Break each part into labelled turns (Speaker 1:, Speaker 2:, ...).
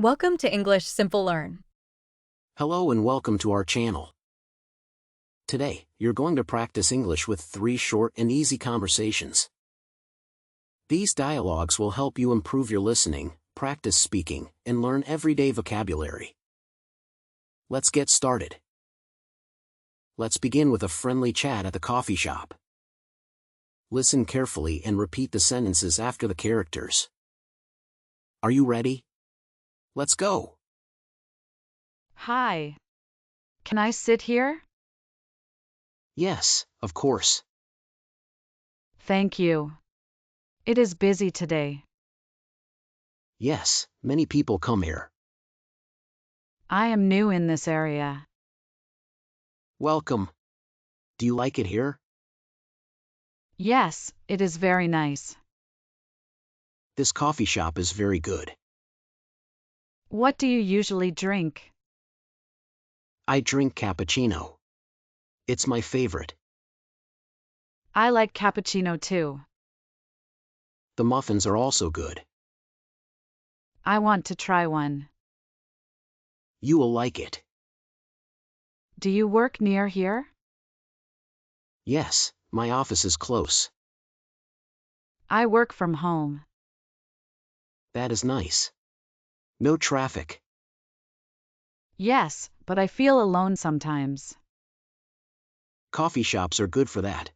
Speaker 1: Welcome to English Simple Learn.
Speaker 2: Hello and welcome to our channel. Today, you're going to practice English with 3 short and easy conversations. These dialogues will help you improve your listening, practice speaking, and learn everyday vocabulary. Let's get started. Let's begin with a friendly chat at the coffee shop. Listen carefully and repeat the sentences after the characters. Are you ready? Let's go.
Speaker 3: Hi. Can I sit here?
Speaker 2: Yes, of course.
Speaker 3: Thank you. It is busy today.
Speaker 2: Yes, many people come here.
Speaker 3: I am new in this area.
Speaker 2: Welcome. Do you like it here?
Speaker 3: Yes, it is very nice.
Speaker 2: This coffee shop is very good.
Speaker 3: What do you usually drink?
Speaker 2: I drink cappuccino. It's my favorite.
Speaker 3: I like cappuccino too.
Speaker 2: The muffins are also good.
Speaker 3: I want to try one.
Speaker 2: You will like it.
Speaker 3: Do you work near here?
Speaker 2: Yes, my office is close.
Speaker 3: I work from home.
Speaker 2: That is nice. No traffic.
Speaker 3: Yes, but I feel alone sometimes.
Speaker 2: Coffee shops are good for that.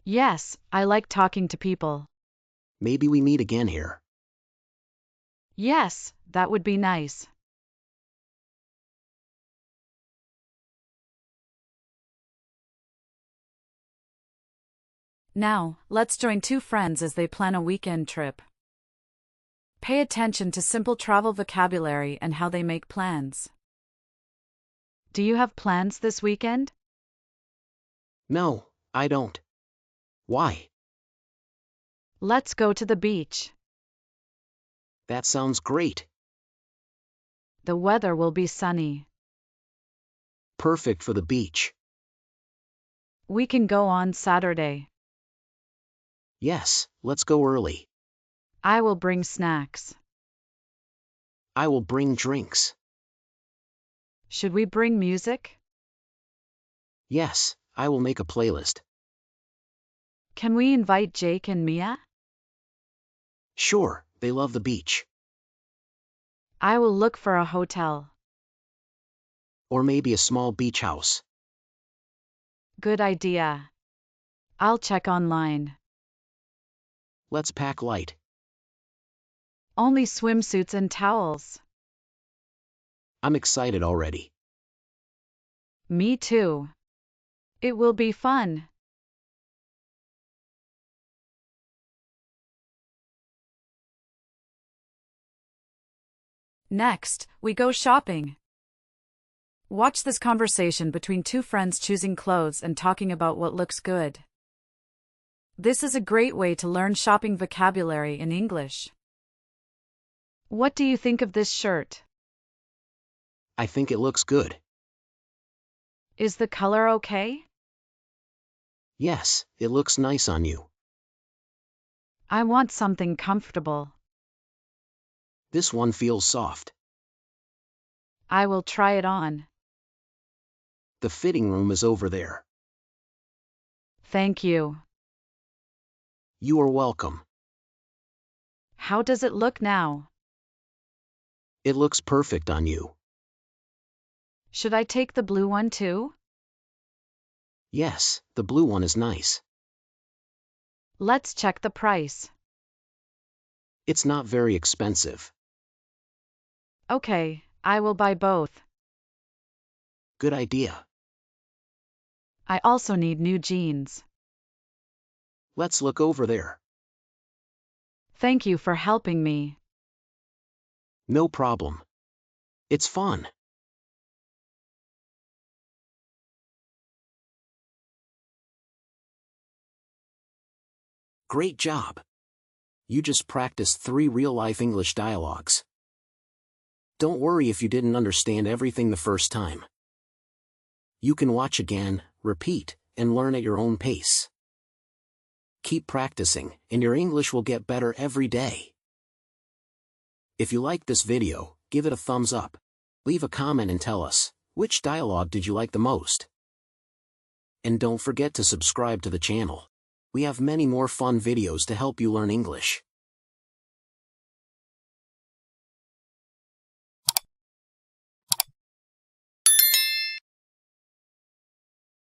Speaker 3: Yes, I like talking to people.
Speaker 2: Maybe we meet again here.
Speaker 3: Yes, that would be nice. Now, let's join 2 friends as they plan a weekend trip. Pay attention to simple travel vocabulary and how they make plans. Do you have plans this weekend?
Speaker 2: No, I don't. Why?
Speaker 3: Let's go to the beach.
Speaker 2: That sounds great.
Speaker 3: The weather will be sunny.
Speaker 2: Perfect for the beach.
Speaker 3: We can go on Saturday.
Speaker 2: Yes, let's go early.
Speaker 3: I will bring snacks.
Speaker 2: I will bring drinks.
Speaker 3: Should we bring music?
Speaker 2: Yes, I will make a playlist.
Speaker 3: Can we invite Jake and Mia?
Speaker 2: Sure, they love the beach.
Speaker 3: I will look for a hotel.
Speaker 2: Or maybe a small beach house.
Speaker 3: Good idea. I'll check online.
Speaker 2: Let's pack light.
Speaker 3: Only swimsuits and towels.
Speaker 2: I'm excited already.
Speaker 3: Me too. It will be fun. Next, we go shopping. Watch this conversation between 2 friends choosing clothes and talking about what looks good. This is a great way to learn shopping vocabulary in English. What do you think of this shirt?
Speaker 2: I think it looks good.
Speaker 3: Is the color okay?
Speaker 2: Yes, it looks nice on you.
Speaker 3: I want something comfortable.
Speaker 2: This one feels soft.
Speaker 3: I will try it on.
Speaker 2: The fitting room is over there.
Speaker 3: Thank you.
Speaker 2: You are welcome.
Speaker 3: How does it look now?
Speaker 2: It looks perfect on you.
Speaker 3: Should I take the blue one too?
Speaker 2: Yes, the blue one is nice.
Speaker 3: Let's check the price.
Speaker 2: It's not very expensive.
Speaker 3: Okay, I will buy both.
Speaker 2: Good idea.
Speaker 3: I also need new jeans.
Speaker 2: Let's look over there.
Speaker 3: Thank you for helping me.
Speaker 2: No problem. It's fun. Great job. You just practiced 3 real-life English dialogues. Don't worry if you didn't understand everything the first time. You can watch again, repeat, and learn at your own pace. Keep practicing, and your English will get better every day. If you liked this video, give it a thumbs up. Leave a comment and tell us, which dialogue did you like the most? And don't forget to subscribe to the channel. We have many more fun videos to help you learn English.